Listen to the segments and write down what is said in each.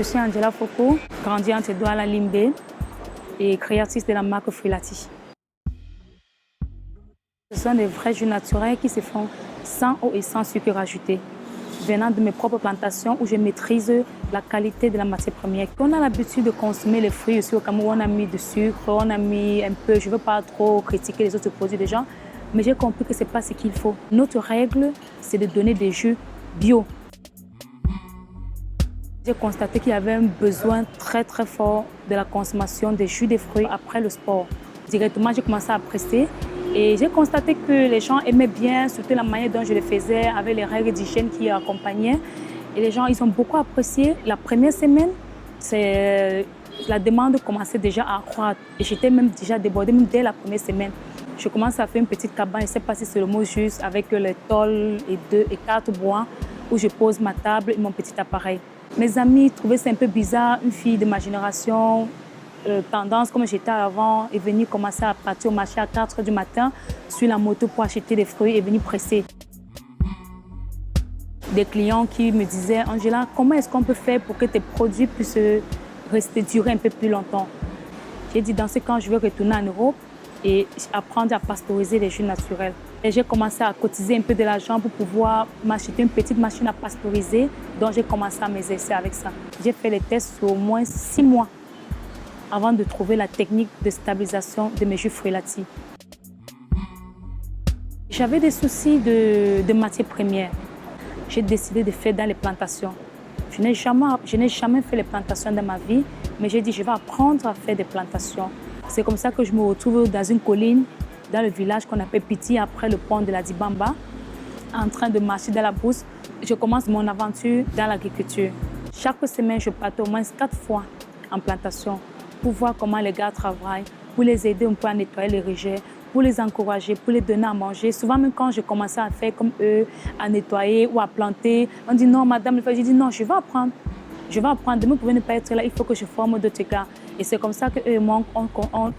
Je suis Angela Foko, grandie entre Douala Limbe et créatrice de la marque Fruilati. Ce sont des vrais jus naturels qui se font sans eau et sans sucre rajouté, venant de mes propres plantations où je maîtrise la qualité de la matière première. On a l'habitude de consommer les fruits aussi au Cameroun, on a mis du sucre, on a mis un peu, je ne veux pas trop critiquer les autres produits des gens, mais j'ai compris que ce n'est pas ce qu'il faut. Notre règle, c'est de donner des jus bio. J'ai constaté qu'il y avait un besoin très très fort de la consommation des jus de fruits après le sport. Directement, j'ai commencé à presser et j'ai constaté que les gens aimaient bien, surtout la manière dont je le faisais, avec les règles d'hygiène qui accompagnaient. Et les gens, ils ont beaucoup apprécié. La première semaine, la demande commençait déjà à accroître. Et j'étais même déjà débordée, même dès la première semaine. Je commence à faire une petite cabane, je ne sais pas si c'est le mot juste, avec les tôles et 4 bois, où je pose ma table et mon petit appareil. Mes amis trouvaient ça un peu bizarre, une fille de ma génération, tendance comme j'étais avant, est venue commencer à partir au marché à 4 h du matin sur la moto pour acheter des fruits et venir presser. Des clients qui me disaient, Angela, comment est-ce qu'on peut faire pour que tes produits puissent rester durer un peu plus longtemps? J'ai dit, dans ce cas, je vais retourner en Europe et apprendre à pasteuriser les jus naturels. Et j'ai commencé à cotiser un peu de l'argent pour pouvoir m'acheter une petite machine à pasteuriser, dont j'ai commencé à m'exercer avec ça. J'ai fait les tests sur au moins 6 mois avant de trouver la technique de stabilisation de mes jus Fruilati. J'avais des soucis de matières premières. J'ai décidé de faire dans les plantations. Je n'ai jamais fait les plantations dans ma vie, mais j'ai dit je vais apprendre à faire des plantations. C'est comme ça que je me retrouve dans une colline, dans le village qu'on appelle Piti, après le pont de la Dibamba, en train de marcher dans la brousse. Je commence mon aventure dans l'agriculture. Chaque semaine, je partais au moins 4 fois en plantation pour voir comment les gars travaillent, pour les aider un peu à nettoyer les rejets, pour les encourager, pour les donner à manger. Souvent, même quand je commençais à faire comme eux, à nettoyer ou à planter, on dit non, madame, j'ai dit non, je vais apprendre. Je vais apprendre. Demain, vous pouvez ne pas être là, il faut que je forme d'autres gars. Et c'est comme ça qu'eux et moi,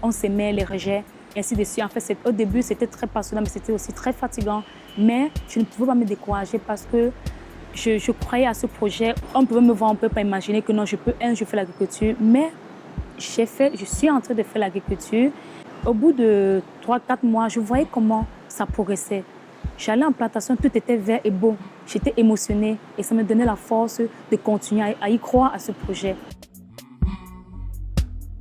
on s'aimait les rejets, et ainsi de suite. En fait, au début, c'était très passionnant, mais c'était aussi très fatigant. Mais je ne pouvais pas me décourager parce que je croyais à ce projet. On pouvait me voir, on ne peut pas imaginer que non, je fais l'agriculture. Mais je suis en train de faire l'agriculture. Au bout de 3-4 mois, je voyais comment ça progressait. J'allais en plantation, tout était vert et beau. J'étais émotionnée et ça me donnait la force de continuer à y croire à ce projet.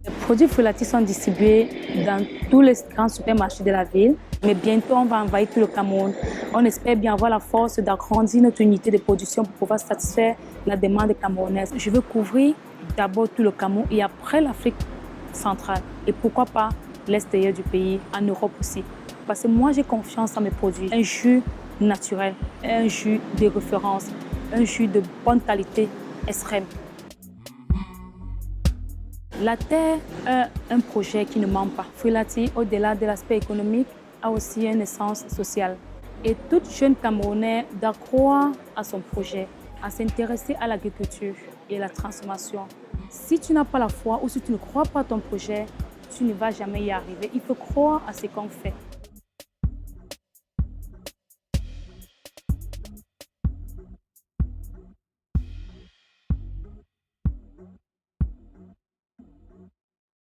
Les produits Fruilati sont distribués dans tous les grands supermarchés de la ville, mais bientôt on va envahir tout le Cameroun. On espère bien avoir la force d'agrandir notre unité de production pour pouvoir satisfaire la demande camerounaise. Je veux couvrir d'abord tout le Cameroun et après l'Afrique centrale. Et pourquoi pas l'extérieur du pays, en Europe aussi. Parce que moi, j'ai confiance en mes produits. Un jus naturel, un jus de référence, un jus de bonne qualité extrême. La terre est un projet qui ne ment pas. Fruilati, au-delà de l'aspect économique, a aussi une essence sociale. Et toute jeune Camerounais doit croire à son projet, à s'intéresser à l'agriculture et à la transformation. Si tu n'as pas la foi ou si tu ne crois pas à ton projet, tu ne vas jamais y arriver. Il faut croire à ce qu'on fait.